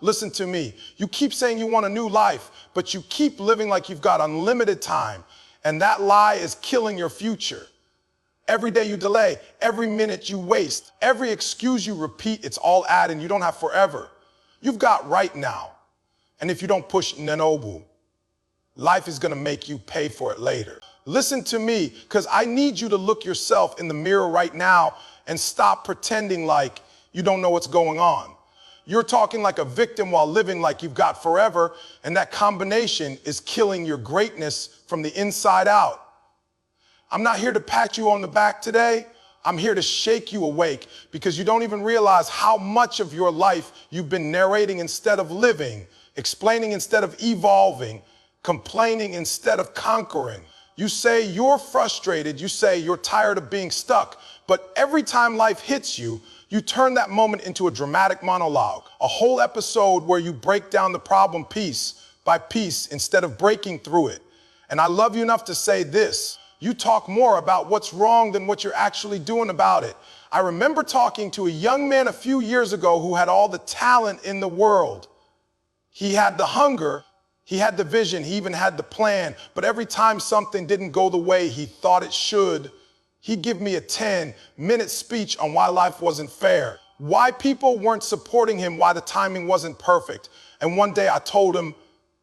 Listen to me. You keep saying you want a new life, but you keep living like you've got unlimited time. And that lie is killing your future. Every day you delay, every minute you waste, every excuse you repeat, it's all adding. You don't have forever. You've got right now. And if you don't push Non-Negotiable, life is gonna make you pay for it later. Listen to me, because I need you to look yourself in the mirror right now and stop pretending like you don't know what's going on. You're talking like a victim while living like you've got forever, and that combination is killing your greatness from the inside out. I'm not here to pat you on the back today. I'm here to shake you awake, because you don't even realize how much of your life you've been narrating instead of living, explaining instead of evolving, complaining instead of conquering. You say you're frustrated, you say you're tired of being stuck, but every time life hits you, you turn that moment into a dramatic monologue, a whole episode where you break down the problem piece by piece instead of breaking through it. And I love you enough to say this: you talk more about what's wrong than what you're actually doing about it. I remember talking to a young man a few years ago who had all the talent in the world. He had the hunger, he had the vision, he even had the plan, but every time something didn't go the way he thought it should, he'd give me a 10-minute speech on why life wasn't fair, why people weren't supporting him, why the timing wasn't perfect. And one day I told him,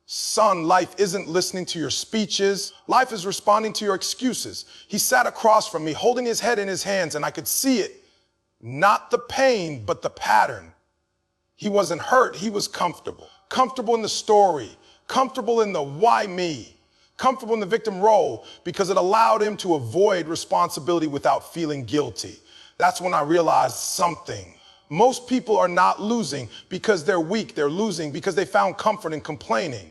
son, life isn't listening to your speeches. Life is responding to your excuses. He sat across from me, holding his head in his hands, and I could see it. Not the pain, but the pattern. He wasn't hurt, he was comfortable. Comfortable in the story, comfortable in the why me, comfortable in the victim role, because it allowed him to avoid responsibility without feeling guilty. That's when I realized something. Most people are not losing because they're weak. They're losing because they found comfort in complaining.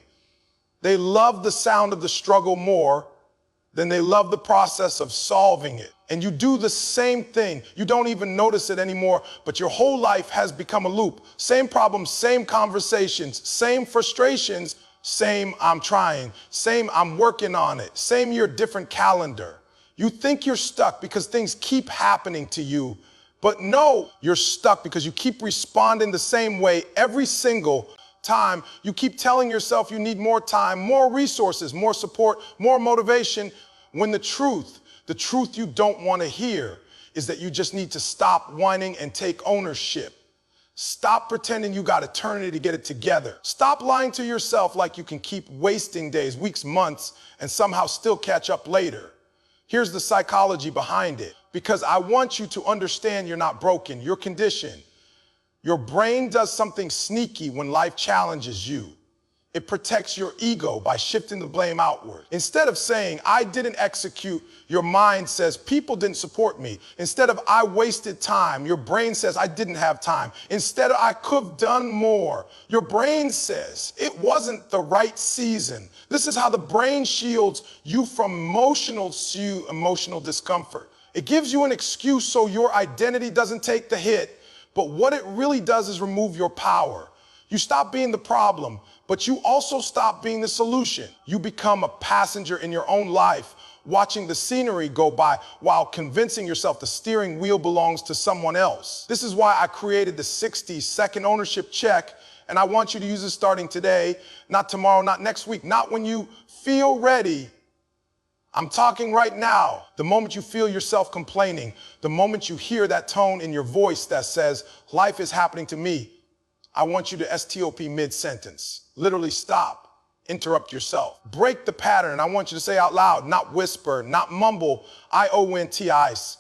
They love the sound of the struggle more than they love the process of solving it. And you do the same thing. You don't even notice it anymore, but your whole life has become a loop. Same problems, same conversations, same frustrations, same I'm trying, same I'm working on it, same year, different calendar. You think you're stuck because things keep happening to you, but no, you're stuck because you keep responding the same way every single time. You keep telling yourself you need more time, more resources, more support, more motivation, when the truth you don't want to hear is that you just need to stop whining and take ownership. Stop pretending you got eternity to get it together. Stop lying to yourself like you can keep wasting days, weeks, months, and somehow still catch up later. Here's the psychology behind it, because I want you to understand you're not broken, you're conditioned. Your brain does something sneaky when life challenges you. It protects your ego by shifting the blame outward. Instead of saying, I didn't execute, your mind says, people didn't support me. Instead of, I wasted time, your brain says, I didn't have time. Instead of, I could have done more, your brain says, it wasn't the right season. This is how the brain shields you from emotional discomfort. It gives you an excuse so your identity doesn't take the hit, but what it really does is remove your power. You stop being the problem, but you also stop being the solution. You become a passenger in your own life, watching the scenery go by while convincing yourself the steering wheel belongs to someone else. This is why I created the 60-second ownership check, and I want you to use it starting today, not tomorrow, not next week, not when you feel ready. I'm talking right now. The moment you feel yourself complaining, the moment you hear that tone in your voice that says, life is happening to me, I want you to STOP mid-sentence. Literally stop, interrupt yourself. Break the pattern. I want you to say out loud, not whisper, not mumble, IONTIs.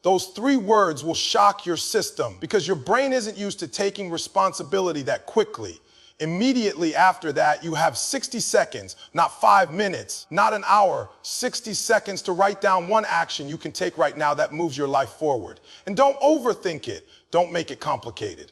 Those 3 words will shock your system because your brain isn't used to taking responsibility that quickly. Immediately after that, you have 60 seconds, not 5 minutes, not an hour, 60 seconds to write down one action you can take right now that moves your life forward. And don't overthink it. Don't make it complicated.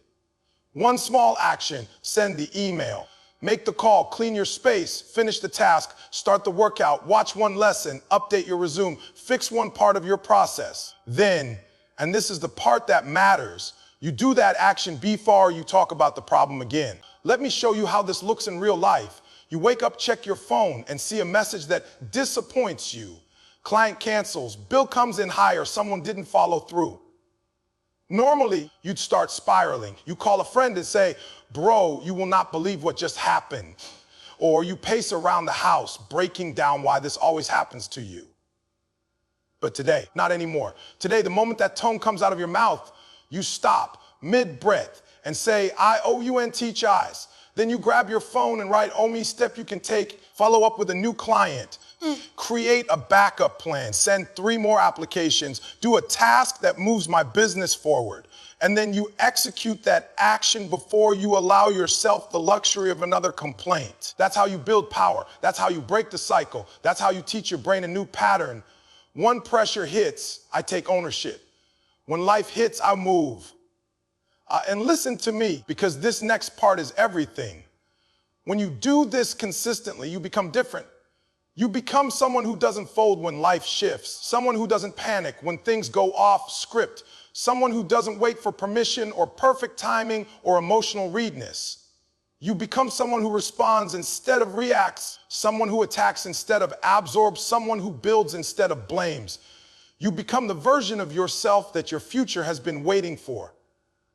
One small action, send the email, make the call, clean your space, finish the task, start the workout, watch one lesson, update your resume, fix one part of your process. Then, and this is the part that matters, you do that action before you talk about the problem again. Let me show you how this looks in real life. You wake up, check your phone, and see a message that disappoints you. Client cancels, bill comes in higher, someone didn't follow through. Normally, you'd start spiraling. You call a friend and say, bro, you will not believe what just happened. Or you pace around the house, breaking down why this always happens to you. But today, not anymore. Today, the moment that tone comes out of your mouth, you stop mid-breath and say, I-O-U-N-T-CHIs. Then you grab your phone and write only step you can take, follow up with a new client, create a backup plan, send 3 more applications, do a task that moves my business forward. And then you execute that action before you allow yourself the luxury of another complaint. That's how you build power. That's how you break the cycle. That's how you teach your brain a new pattern. When pressure hits, I take ownership. When life hits, I move. And listen to me, because this next part is everything. When you do this consistently, you become different. You become someone who doesn't fold when life shifts, someone who doesn't panic when things go off script, someone who doesn't wait for permission or perfect timing or emotional readiness. You become someone who responds instead of reacts, someone who attacks instead of absorbs, someone who builds instead of blames. You become the version of yourself that your future has been waiting for.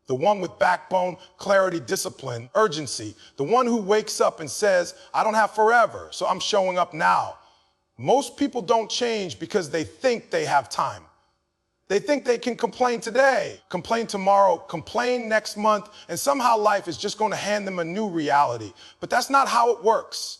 The one with backbone, clarity, discipline, urgency. The one who wakes up and says, I don't have forever, so I'm showing up now. Most people don't change because they think they have time. They think they can complain today, complain tomorrow, complain next month, and somehow life is just going to hand them a new reality. But that's not how it works.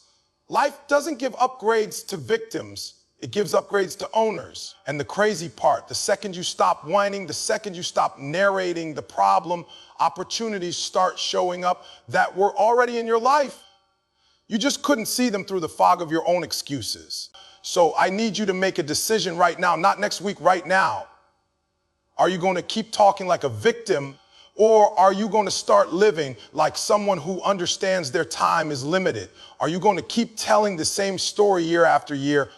Life doesn't give upgrades to victims. It gives upgrades to owners. And the crazy part, the second you stop whining, the second you stop narrating the problem, opportunities start showing up that were already in your life. You just couldn't see them through the fog of your own excuses. So I need you to make a decision right now, not next week, right now. Are you going to keep talking like a victim, or are you going to start living like someone who understands their time is limited? Are you going to keep telling the same story year after year,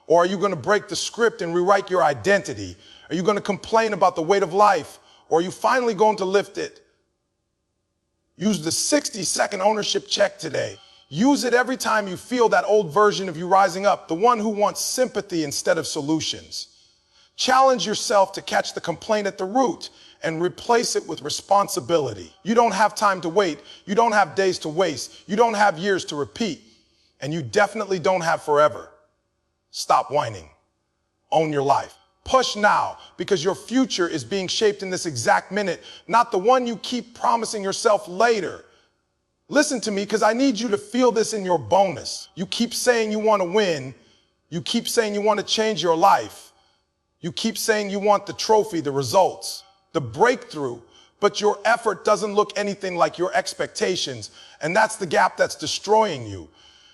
or are you going to break the script and rewrite your identity? Are you going to complain about the weight of life, or are you finally going to lift it? Use the 60-second ownership check today. Use it every time you feel that old version of you rising up, the one who wants sympathy instead of solutions. Challenge yourself to catch the complaint at the root and replace it with responsibility. You don't have time to wait. You don't have days to waste. You don't have years to repeat. And you definitely don't have forever. Stop whining. Own your life. Push now, because your future is being shaped in this exact minute, not the one you keep promising yourself later. Listen to me, because I need you to feel this in your bonus. You keep saying you want to win. You keep saying you want to change your life. You keep saying you want the trophy, the results, the breakthrough, but your effort doesn't look anything like your expectations. And that's the gap that's destroying you.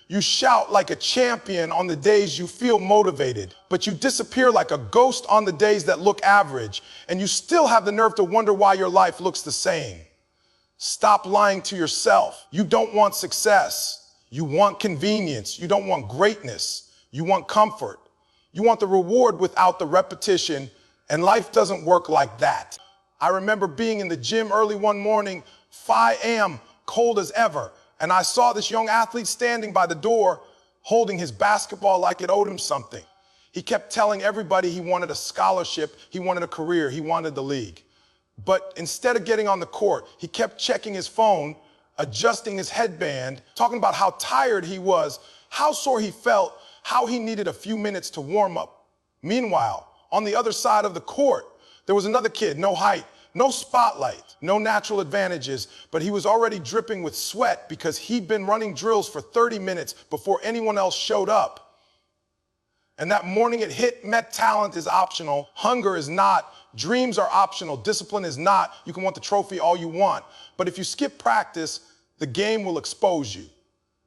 You shout like a champion on the days you feel motivated, but you disappear like a ghost on the days that look average. And you still have the nerve to wonder why your life looks the same. Stop lying to yourself. You don't want success. You want convenience. You don't want greatness. You want comfort. You want the reward without the repetition, and life doesn't work like that. I remember being in the gym early one morning, 5 a.m., cold as ever, and I saw this young athlete standing by the door, holding his basketball like it owed him something. He kept telling everybody he wanted a scholarship, he wanted a career, he wanted the league. But instead of getting on the court, he kept checking his phone, adjusting his headband, talking about how tired he was, how sore he felt, how he needed a few minutes to warm up. Meanwhile, on the other side of the court, there was another kid, no height, no spotlight, no natural advantages, but he was already dripping with sweat because he'd been running drills for 30 minutes before anyone else showed up. And that morning it hit, met talent is optional, hunger is not, dreams are optional, discipline is not. You can want the trophy all you want, but if you skip practice, the game will expose you.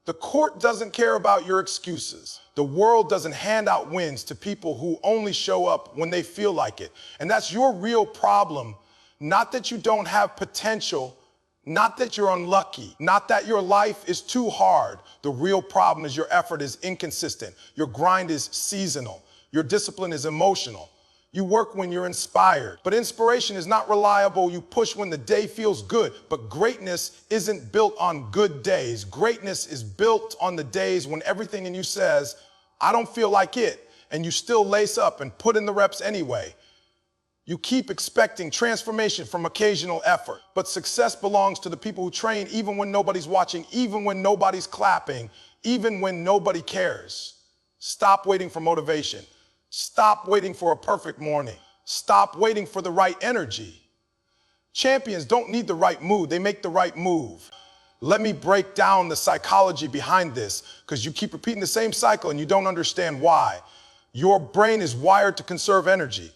The court doesn't care about your excuses. The world doesn't hand out wins to people who only show up when they feel like it. And that's your real problem. Not that you don't have potential, not that you're unlucky, not that your life is too hard. The real problem is your effort is inconsistent. Your grind is seasonal. Your discipline is emotional. You work when you're inspired, but inspiration is not reliable. You push when the day feels good, but greatness isn't built on good days. Greatness is built on the days when everything in you says, I don't feel like it, and you still lace up and put in the reps anyway. You keep expecting transformation from occasional effort, but success belongs to the people who train even when nobody's watching, even when nobody's clapping, even when nobody cares. Stop waiting for motivation. Stop waiting for a perfect morning. Stop waiting for the right energy. Champions don't need the right mood, they make the right move. Let me break down the psychology behind this, because you keep repeating the same cycle and you don't understand why. Your brain is wired to conserve energy.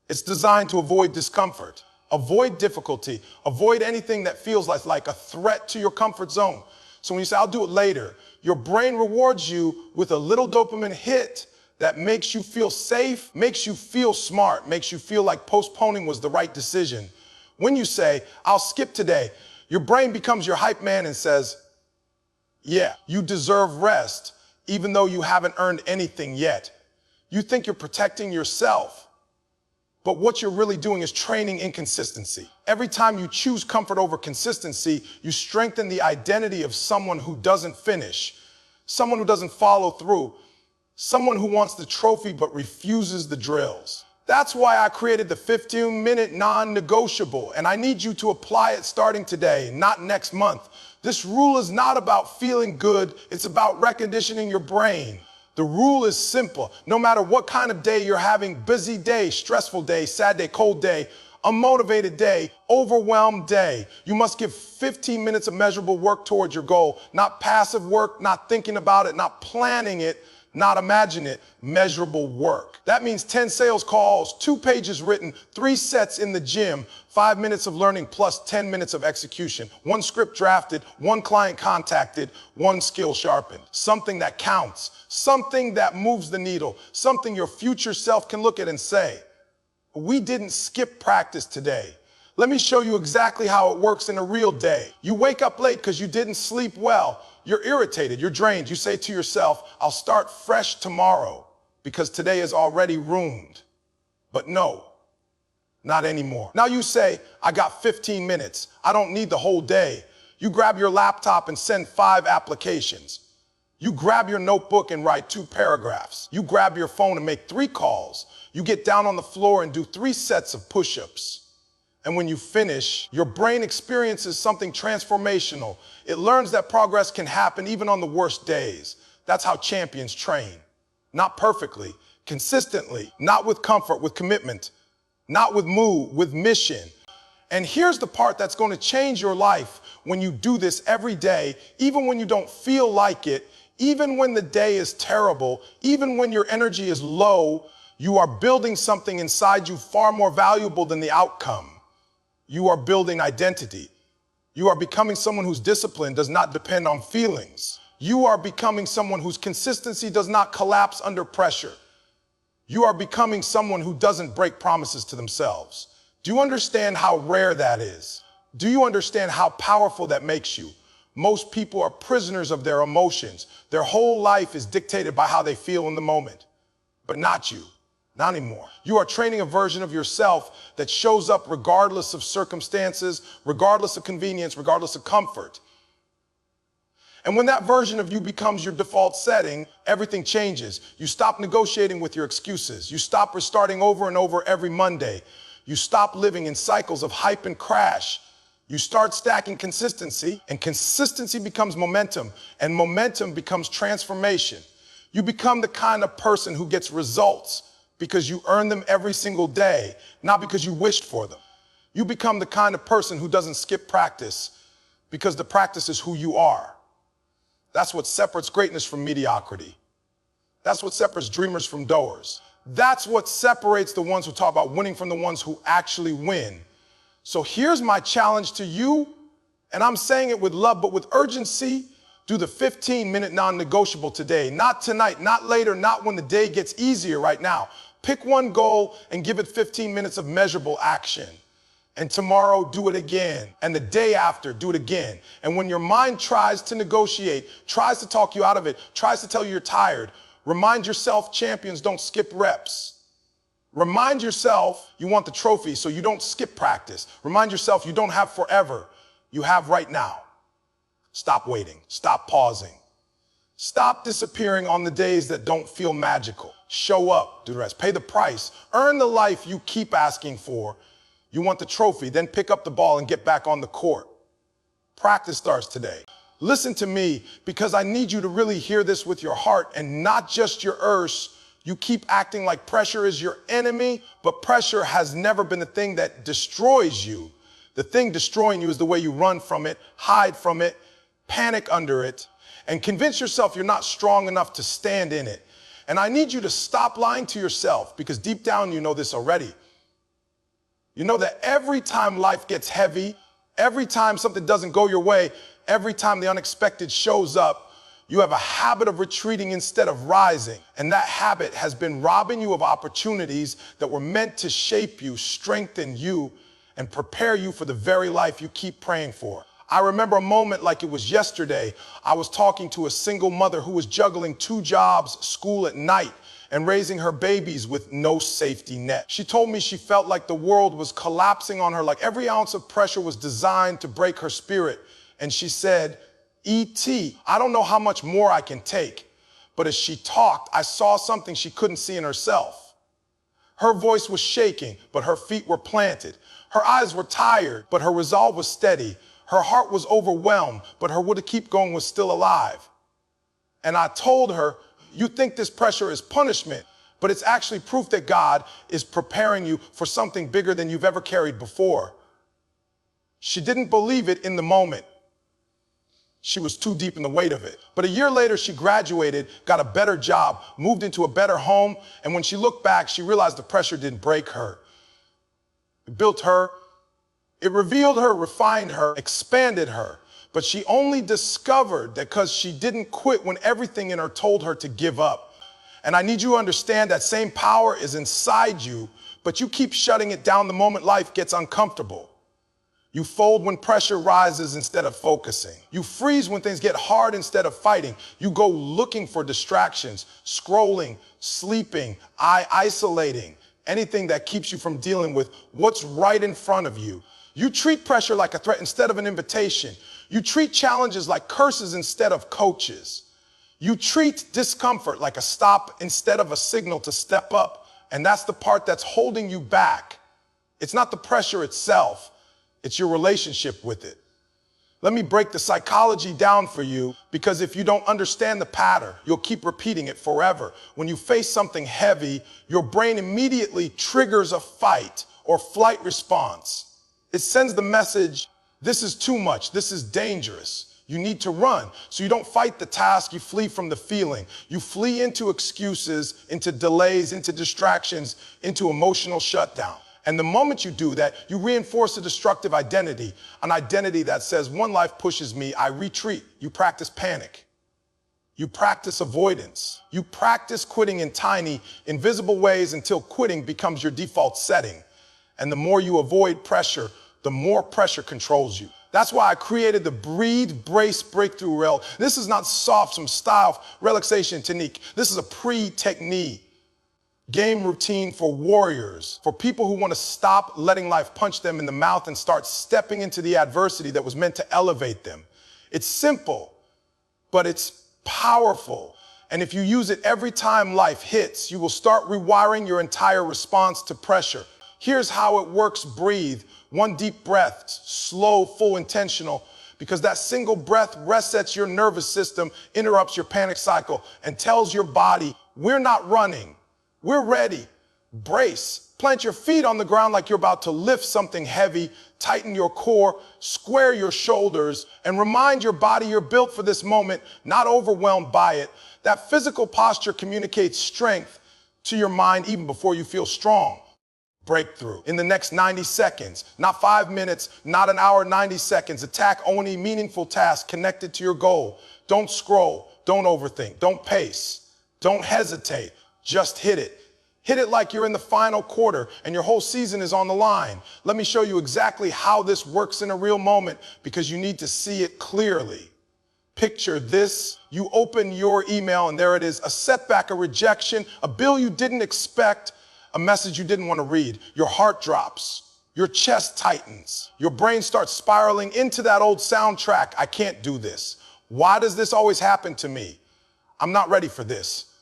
It's designed to avoid discomfort, avoid difficulty, avoid anything that feels like a threat to your comfort zone. So when you say, I'll do it later, your brain rewards you with a little dopamine hit that makes you feel safe, makes you feel smart, makes you feel like postponing was the right decision. When you say, I'll skip today, your brain becomes your hype man and says, yeah, you deserve rest, even though you haven't earned anything yet. You think you're protecting yourself, but what you're really doing is training inconsistency. Every time you choose comfort over consistency, you strengthen the identity of someone who doesn't finish, someone who doesn't follow through, someone who wants the trophy but refuses the drills. That's why I created the 15-minute non-negotiable, and I need you to apply it starting today, not next month. This rule is not about feeling good, it's about reconditioning your brain. The rule is simple. No matter what kind of day you're having, busy day, stressful day, sad day, cold day, unmotivated day, overwhelmed day, you must give 15 minutes of measurable work towards your goal. Not passive work, not thinking about it, not planning it, not imagine it, measurable work. That means 10 sales calls, 2 pages written, 3 sets in the gym, 5 minutes of learning plus 10 minutes of execution, 1 script drafted, 1 client contacted, 1 skill sharpened. Something that counts, something that moves the needle, something your future self can look at and say, we didn't skip practice today. Let me show you exactly how it works in a real day. You wake up late because you didn't sleep well. You're irritated, you're drained. You say to yourself, I'll start fresh tomorrow because today is already ruined. But no, not anymore. Now you say, I got 15 minutes. I don't need the whole day. You grab your laptop and send 5 applications. You grab your notebook and write 2 paragraphs. You grab your phone and make 3 calls. You get down on the floor and do 3 sets of push-ups. And when you finish, your brain experiences something transformational. It learns that progress can happen even on the worst days. That's how champions train. Not perfectly, consistently, not with comfort, with commitment, not with mood, with mission. And here's the part that's going to change your life when you do this every day, even when you don't feel like it, even when the day is terrible, even when your energy is low, you are building something inside you far more valuable than the outcome. You are building identity. You are becoming someone whose discipline does not depend on feelings. You are becoming someone whose consistency does not collapse under pressure. You are becoming someone who doesn't break promises to themselves. Do you understand how rare that is? Do you understand how powerful that makes you? Most people are prisoners of their emotions. Their whole life is dictated by how they feel in the moment. But not you. Not anymore. You are training a version of yourself that shows up regardless of circumstances, regardless of convenience, regardless of comfort. And when that version of you becomes your default setting, everything changes. You stop negotiating with your excuses. You stop restarting over and over every Monday. You stop living in cycles of hype and crash. You start stacking consistency, and consistency becomes momentum, and momentum becomes transformation. You become the kind of person who gets results because you earn them every single day, not because you wished for them. You become the kind of person who doesn't skip practice because the practice is who you are. That's what separates greatness from mediocrity. That's what separates dreamers from doers. That's what separates the ones who talk about winning from the ones who actually win. So here's my challenge to you, and I'm saying it with love, but with urgency. Do the 15-minute non-negotiable today, not tonight, not later, not when the day gets easier right now. Pick one goal and give it 15 minutes of measurable action. And tomorrow, do it again. And the day after, do it again. And when your mind tries to negotiate, tries to talk you out of it, tries to tell you you're tired, remind yourself champions don't skip reps. Remind yourself you want the trophy, so you don't skip practice. Remind yourself you don't have forever. You have right now. Stop waiting. Stop pausing. Stop disappearing on the days that don't feel magical. Show up, do the rest. Pay the price. Earn the life you keep asking for. You want the trophy, then pick up the ball and get back on the court. Practice starts today. Listen to me, because I need you to really hear this with your heart and not just your ears. You keep acting like pressure is your enemy, but pressure has never been the thing that destroys you. The thing destroying you is the way you run from it, hide from it, panic under it, and convince yourself you're not strong enough to stand in it. And I need you to stop lying to yourself, because deep down you know this already. You know that every time life gets heavy, every time something doesn't go your way, every time the unexpected shows up, you have a habit of retreating instead of rising. And that habit has been robbing you of opportunities that were meant to shape you, strengthen you, and prepare you for the very life you keep praying for. I remember a moment like it was yesterday. I was talking to a single mother who was juggling 2 jobs, school at night, and raising her babies with no safety net. She told me she felt like the world was collapsing on her, like every ounce of pressure was designed to break her spirit. And she said, E.T., I don't know how much more I can take. But as she talked, I saw something she couldn't see in herself. Her voice was shaking, but her feet were planted. Her eyes were tired, but her resolve was steady. Her heart was overwhelmed, but her will to keep going was still alive. And I told her, you think this pressure is punishment, but it's actually proof that God is preparing you for something bigger than you've ever carried before. She didn't believe it in the moment. She was too deep in the weight of it. But a year later, she graduated, got a better job, moved into a better home, and when she looked back, she realized the pressure didn't break her. It built her. It revealed her, refined her, expanded her. But she only discovered that because she didn't quit when everything in her told her to give up. And I need you to understand that same power is inside you, but you keep shutting it down the moment life gets uncomfortable. You fold when pressure rises instead of focusing. You freeze when things get hard instead of fighting. You go looking for distractions, scrolling, sleeping, isolating, anything that keeps you from dealing with what's right in front of you. You treat pressure like a threat instead of an invitation. You treat challenges like curses instead of coaches. You treat discomfort like a stop instead of a signal to step up. And that's the part that's holding you back. It's not the pressure itself. It's your relationship with it. Let me break the psychology down for you, because if you don't understand the pattern, you'll keep repeating it forever. When you face something heavy, your brain immediately triggers a fight or flight response. It sends the message, this is too much, this is dangerous. You need to run. So you don't fight the task, you flee from the feeling. You flee into excuses, into delays, into distractions, into emotional shutdown. And the moment you do that, you reinforce a destructive identity, an identity that says, one life pushes me, I retreat. You practice panic. You practice avoidance. You practice quitting in tiny, invisible ways until quitting becomes your default setting. And the more you avoid pressure, the more pressure controls you. That's why I created the Breathe, Brace, Breakthrough Rail. This is not soft, some style relaxation technique. This is a pre-technique. Game routine for warriors, for people who want to stop letting life punch them in the mouth and start stepping into the adversity that was meant to elevate them. It's simple, but it's powerful. And if you use it every time life hits, you will start rewiring your entire response to pressure. Here's how it works. Breathe. 1 deep breath, slow, full, intentional, because that single breath resets your nervous system, interrupts your panic cycle, and tells your body, we're not running. We're ready. Brace. Plant your feet on the ground like you're about to lift something heavy. Tighten your core, square your shoulders, and remind your body you're built for this moment, not overwhelmed by it. That physical posture communicates strength to your mind even before you feel strong. Breakthrough. In the next 90 seconds, not 5 minutes, not an hour, 90 seconds. Attack only meaningful tasks connected to your goal. Don't scroll. Don't overthink. Don't pace. Don't hesitate. Just hit it. Hit it like you're in the final quarter and your whole season is on the line. Let me show you exactly how this works in a real moment, because you need to see it clearly. Picture this. You open your email and there it is. A setback, a rejection, a bill you didn't expect, a message you didn't want to read. Your heart drops. Your chest tightens. Your brain starts spiraling into that old soundtrack. I can't do this. Why does this always happen to me? I'm not ready for this.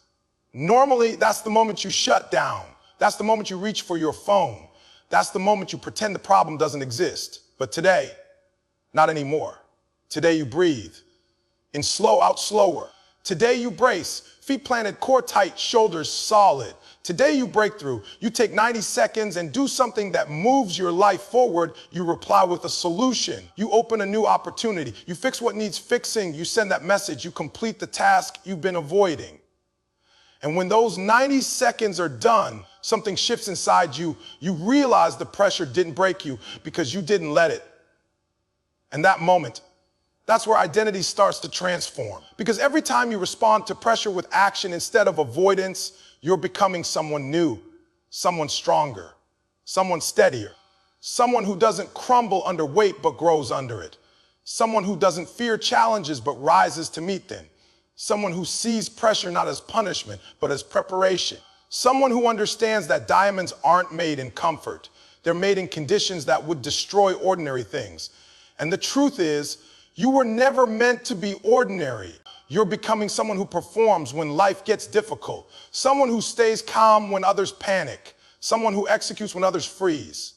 Normally, that's the moment you shut down. That's the moment you reach for your phone. That's the moment you pretend the problem doesn't exist. But today, not anymore. Today you breathe. In slow out slower. Today you brace. Feet planted, core tight, shoulders solid. Today you break through. You take 90 seconds and do something that moves your life forward. You reply with a solution. You open a new opportunity. You fix what needs fixing. You send that message. You complete the task you've been avoiding. And when those 90 seconds are done, something shifts inside you. You realize the pressure didn't break you because you didn't let it. And that moment, that's where identity starts to transform. Because every time you respond to pressure with action instead of avoidance, you're becoming someone new, someone stronger, someone steadier, someone who doesn't crumble under weight but grows under it, someone who doesn't fear challenges but rises to meet them, someone who sees pressure not as punishment but as preparation, someone who understands that diamonds aren't made in comfort. They're made in conditions that would destroy ordinary things. And the truth is, you were never meant to be ordinary. You're becoming someone who performs when life gets difficult, someone who stays calm when others panic, someone who executes when others freeze,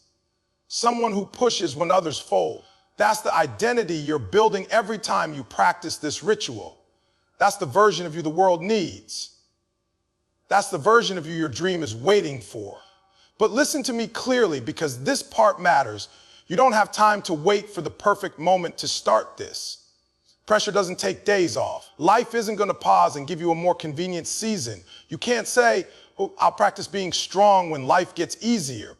someone who pushes when others fold. That's the identity you're building every time you practice this ritual. That's the version of you the world needs. That's the version of you your dream is waiting for. But listen to me clearly, because this part matters. You don't have time to wait for the perfect moment to start this. Pressure doesn't take days off. Life isn't going to pause and give you a more convenient season. You can't say, oh, I'll practice being strong when life gets easier.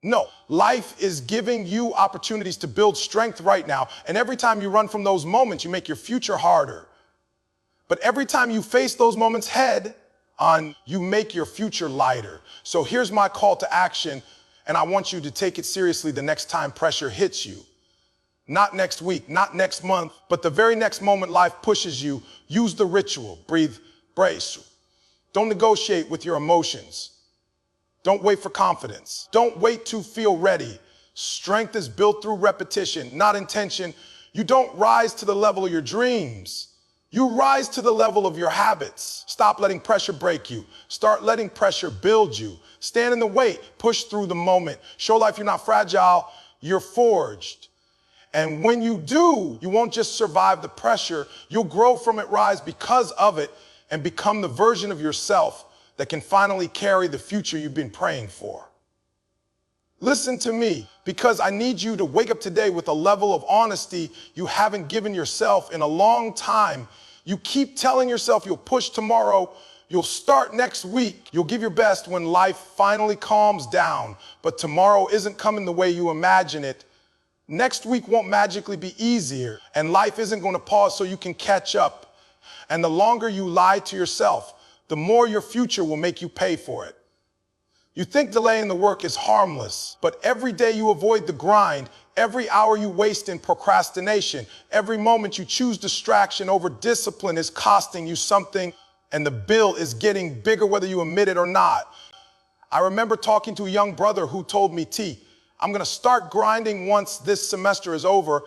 No, life is giving you opportunities to build strength right now. And every time you run from those moments, you make your future harder. But every time you face those moments head on, you make your future lighter. So here's my call to action. And I want you to take it seriously the next time pressure hits you. Not next week, not next month, but the very next moment life pushes you. Use the ritual. Breathe, brace. Don't negotiate with your emotions. Don't wait for confidence. Don't wait to feel ready. Strength is built through repetition, not intention. You don't rise to the level of your dreams. You rise to the level of your habits. Stop letting pressure break you. Start letting pressure build you. Stand in the wait. Push through the moment. Show life you're not fragile. You're forged. And when you do, you won't just survive the pressure. You'll grow from it, rise because of it, and become the version of yourself that can finally carry the future you've been praying for. Listen to me, because I need you to wake up today with a level of honesty you haven't given yourself in a long time. You keep telling yourself you'll push tomorrow, you'll start next week, you'll give your best when life finally calms down, but tomorrow isn't coming the way you imagine it. Next week won't magically be easier, and life isn't going to pause so you can catch up. And the longer you lie to yourself, the more your future will make you pay for it. You think delaying the work is harmless, but every day you avoid the grind, every hour you waste in procrastination, every moment you choose distraction over discipline is costing you something, and the bill is getting bigger whether you admit it or not. I remember talking to a young brother who told me, T, I'm going to start grinding once this semester is over,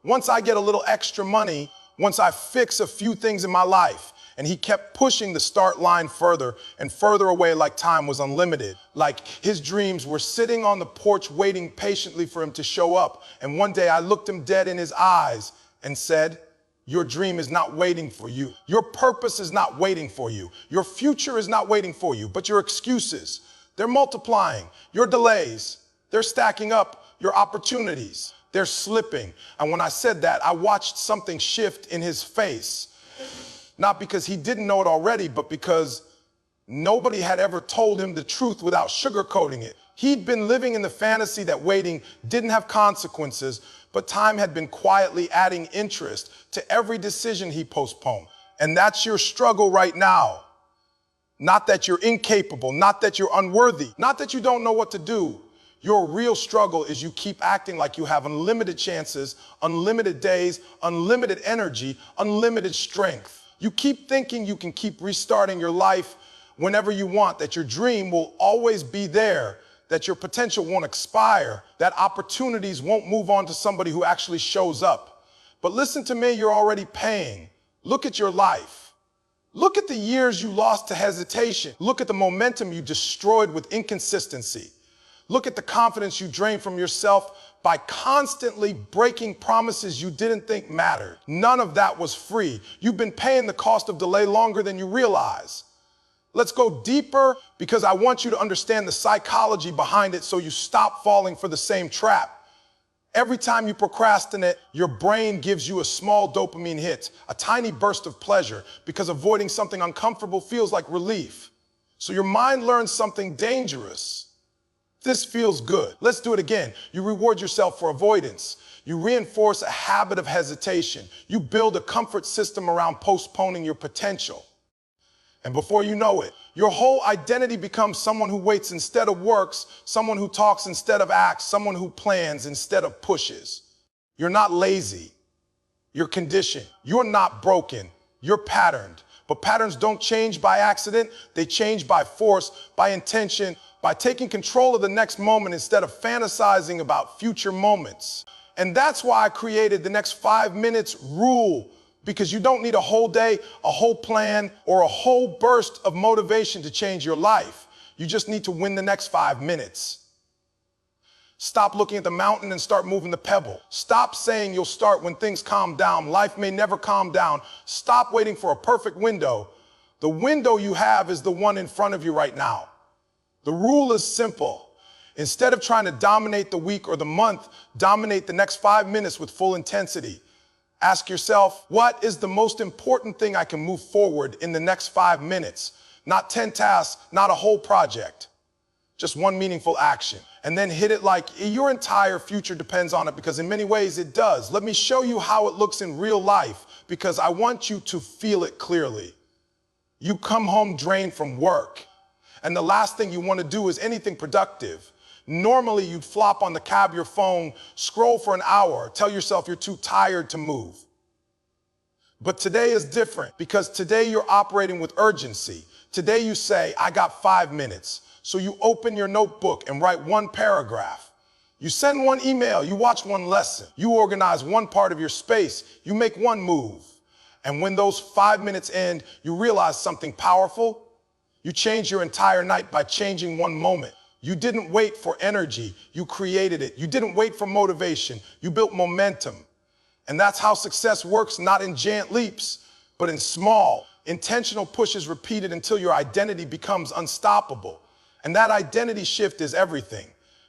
once I get a little extra money, once I fix a few things in my life. And he kept pushing the start line further and further away, like time was unlimited. Like his dreams were sitting on the porch waiting patiently for him to show up. And one day I looked him dead in his eyes and said, your dream is not waiting for you. Your purpose is not waiting for you. Your future is not waiting for you, but your excuses, they're multiplying. Your delays, they're stacking up. Your opportunities, they're slipping. And when I said that, I watched something shift in his face. Not because he didn't know it already, but because nobody had ever told him the truth without sugarcoating it. He'd been living in the fantasy that waiting didn't have consequences, but time had been quietly adding interest to every decision he postponed. And that's your struggle right now. Not that you're incapable, not that you're unworthy, not that you don't know what to do. Your real struggle is you keep acting like you have unlimited chances, unlimited days, unlimited energy, unlimited strength. You keep thinking you can keep restarting your life whenever you want, that your dream will always be there, that your potential won't expire, that opportunities won't move on to somebody who actually shows up. But listen to me, you're already paying. Look at your life. Look at the years you lost to hesitation. Look at the momentum you destroyed with inconsistency. Look at the confidence you drained from yourself by constantly breaking promises you didn't think mattered. None of that was free. You've been paying the cost of delay longer than you realize. Let's go deeper because I want you to understand the psychology behind it so you stop falling for the same trap. Every time you procrastinate, your brain gives you a small dopamine hit, a tiny burst of pleasure, because avoiding something uncomfortable feels like relief. So your mind learns something dangerous. This feels good. Let's do it again. You reward yourself for avoidance. You reinforce a habit of hesitation. You build a comfort system around postponing your potential. And before you know it, your whole identity becomes someone who waits instead of works, someone who talks instead of acts, someone who plans instead of pushes. You're not lazy. You're conditioned. You're not broken. You're patterned. But patterns don't change by accident. They change by force, by intention, by taking control of the next moment instead of fantasizing about future moments. And that's why I created the next 5 minutes rule, because you don't need a whole day, a whole plan, or a whole burst of motivation to change your life. You just need to win the next 5 minutes. Stop looking at the mountain and start moving the pebble. Stop saying you'll start when things calm down. Life may never calm down. Stop waiting for a perfect window. The window you have is the one in front of you right now. The rule is simple. Instead of trying to dominate the week or the month, dominate the next 5 minutes with full intensity. Ask yourself, what is the most important thing I can move forward in the next 5 minutes? Not 10 tasks, not a whole project. Just one meaningful action. And then hit it like your entire future depends on it, because in many ways it does. Let me show you how it looks in real life, because I want you to feel it clearly. You come home drained from work, and the last thing you want to do is anything productive. Normally you'd flop on the cab your phone, scroll for an hour, tell yourself you're too tired to move. But today is different, because today you're operating with urgency. Today you say, I got 5 minutes. So you open your notebook and write one paragraph. You send one email, you watch one lesson. You organize one part of your space, you make one move. And when those 5 minutes end, you realize something powerful. You change your entire night by changing one moment. You didn't wait for energy, you created it. You didn't wait for motivation, you built momentum. And that's how success works, not in giant leaps, but in small, intentional pushes repeated until your identity becomes unstoppable. And that identity shift is everything.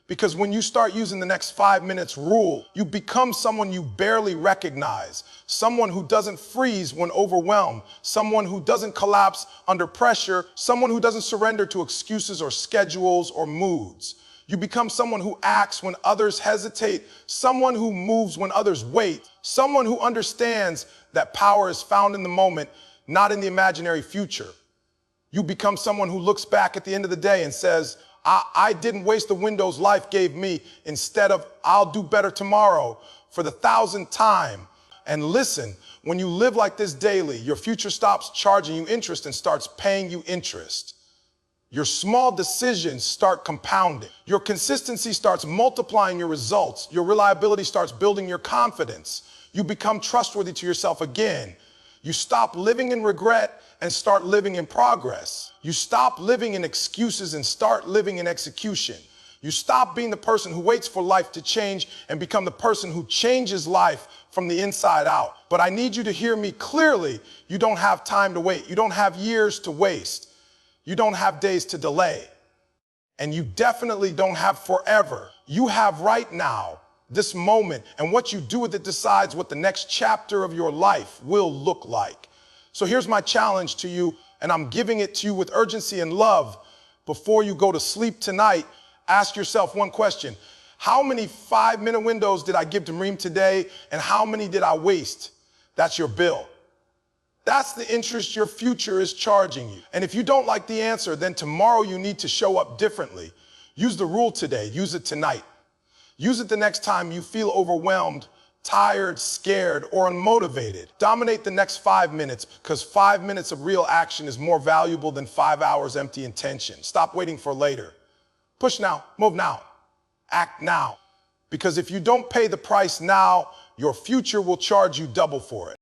Because when you start using the next 5 minutes rule, you become someone you barely recognize, someone who doesn't freeze when overwhelmed, someone who doesn't collapse under pressure, someone who doesn't surrender to excuses or schedules or moods. You become someone who acts when others hesitate, someone who moves when others wait, someone who understands that power is found in the moment, not in the imaginary future. You become someone who looks back at the end of the day and says, I didn't waste the windows life gave me. Instead of, I'll do better tomorrow for the 1,000th time. And listen, when you live like this daily, your future stops charging you interest and starts paying you interest. Your small decisions start compounding. Your consistency starts multiplying your results. Your reliability starts building your confidence. You become trustworthy to yourself again. You stop living in regret and start living in progress. You stop living in excuses and start living in execution. You stop being the person who waits for life to change and become the person who changes life from the inside out. But I need you to hear me clearly. You don't have time to wait. You don't have years to waste. You don't have days to delay. And you definitely don't have forever. You have right now, this moment, and what you do with it decides what the next chapter of your life will look like. So here's my challenge to you, and I'm giving it to you with urgency and love. Before you go to sleep tonight, ask yourself one question. How many 5-minute windows did I give to Reem today, and how many did I waste? That's your bill. That's the interest your future is charging you. And if you don't like the answer, then tomorrow you need to show up differently. Use the rule today. Use it tonight. Use it the next time you feel overwhelmed, tired, scared, or unmotivated. Dominate the next 5 minutes, because 5 minutes of real action is more valuable than 5 hours empty intention. Stop waiting for later. Push now, move now, act now. Because if you don't pay the price now, your future will charge you double for it.